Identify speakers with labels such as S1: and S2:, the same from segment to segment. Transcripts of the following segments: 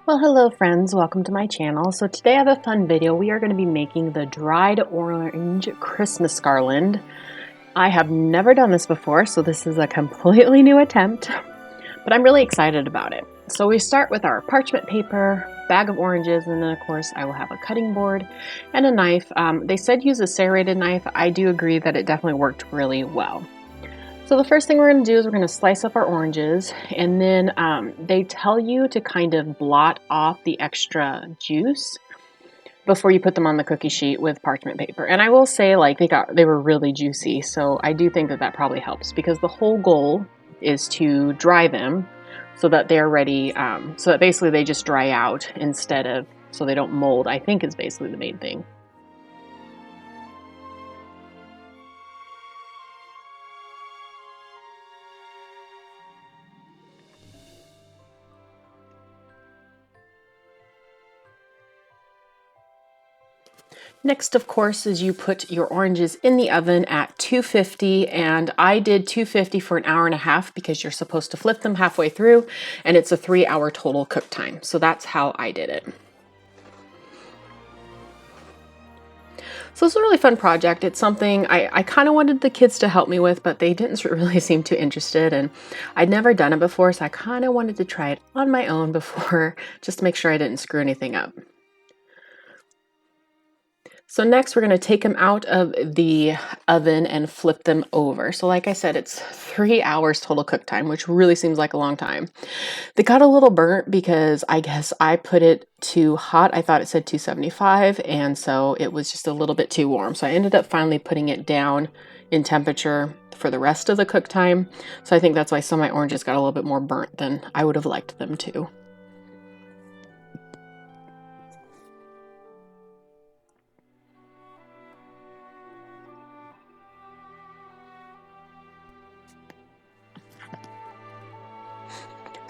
S1: Well, hello friends, welcome to my channel. So today I have a fun video. We are going to be making the dried orange Christmas garland. I have never done this before, so this is a completely new attempt, but I'm really excited about it. So we start with our parchment paper, bag of oranges, and then of course I will have a cutting board and a knife. They said use a serrated knife. I do agree that it definitely worked really well. So the first thing we're going to do is we're going to slice up our oranges, and then they tell you to kind of blot off the extra juice before you put them on the cookie sheet with parchment paper. And I will say, like, they were really juicy, so I do think that that probably helps, because the whole goal is to dry them so that they're ready, so that basically they just dry out instead of, so they don't mold, I think is basically the main thing. Next, of course, is you put your oranges in the oven at 250, and I did 250 for an hour and a half because you're supposed to flip them halfway through, and it's a 3-hour total cook time. So that's how I did it. So it's a really fun project. It's something I kind of wanted the kids to help me with, but they didn't really seem too interested, and I'd never done it before, so I kind of wanted to try it on my own before, just to make sure I didn't screw anything up. So next we're going to take them out of the oven and flip them over. So like I said, it's 3 hours total cook time, which really seems like a long time. They got a little burnt because I guess I put it too hot. I thought it said 275, and so it was just a little bit too warm. So I ended up finally putting it down in temperature for the rest of the cook time. So I think that's why some of my oranges got a little bit more burnt than I would have liked them to.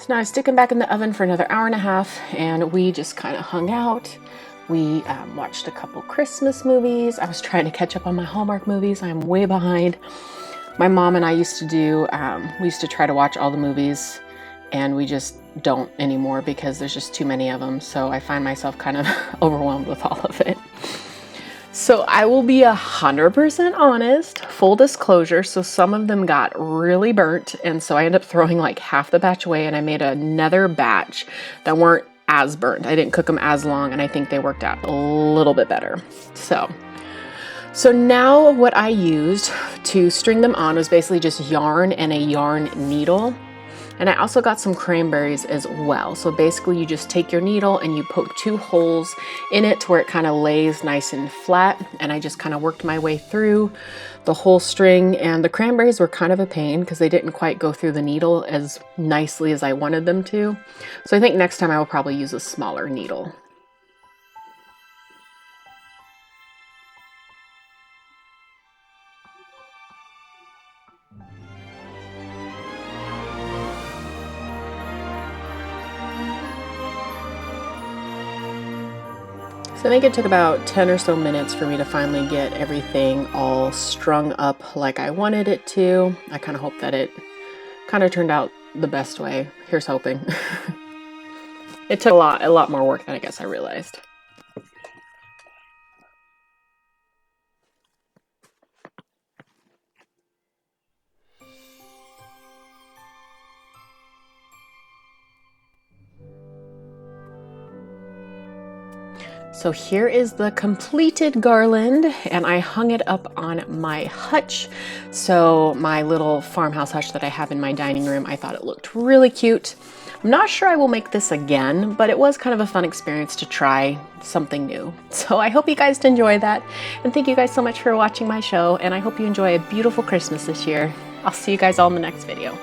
S1: So now I stick them back in the oven for another hour and a half, and we just kind of hung out. We watched a couple Christmas movies. I was trying to catch up on my Hallmark movies. I'm way behind. My mom and I used to do, we used to try to watch all the movies, and we just don't anymore because there's just too many of them. So I find myself kind of overwhelmed with all of it. So I will be 100% honest, full disclosure, so some of them got really burnt, and so I ended up throwing like half the batch away, and I made another batch that weren't as burnt. I didn't cook them as long, and I think they worked out a little bit better. So now what I used to string them on was basically just yarn and a yarn needle. And I also got some cranberries as well. So basically you just take your needle and you poke 2 holes in it to where it kind of lays nice and flat. And I just kind of worked my way through the whole string, and the cranberries were kind of a pain because they didn't quite go through the needle as nicely as I wanted them to. So I think next time I will probably use a smaller needle. So I think it took about 10 or so minutes for me to finally get everything all strung up like I wanted it to. I kind of hope that it kind of turned out the best way. Here's hoping. It took a lot more work than I guess I realized. So here is the completed garland, and I hung it up on my hutch. So my little farmhouse hutch that I have in my dining room, I thought it looked really cute. I'm not sure I will make this again, but it was kind of a fun experience to try something new. So I hope you guys enjoy that, and thank you guys so much for watching my show, and I hope you enjoy a beautiful Christmas this year. I'll see you guys all in the next video.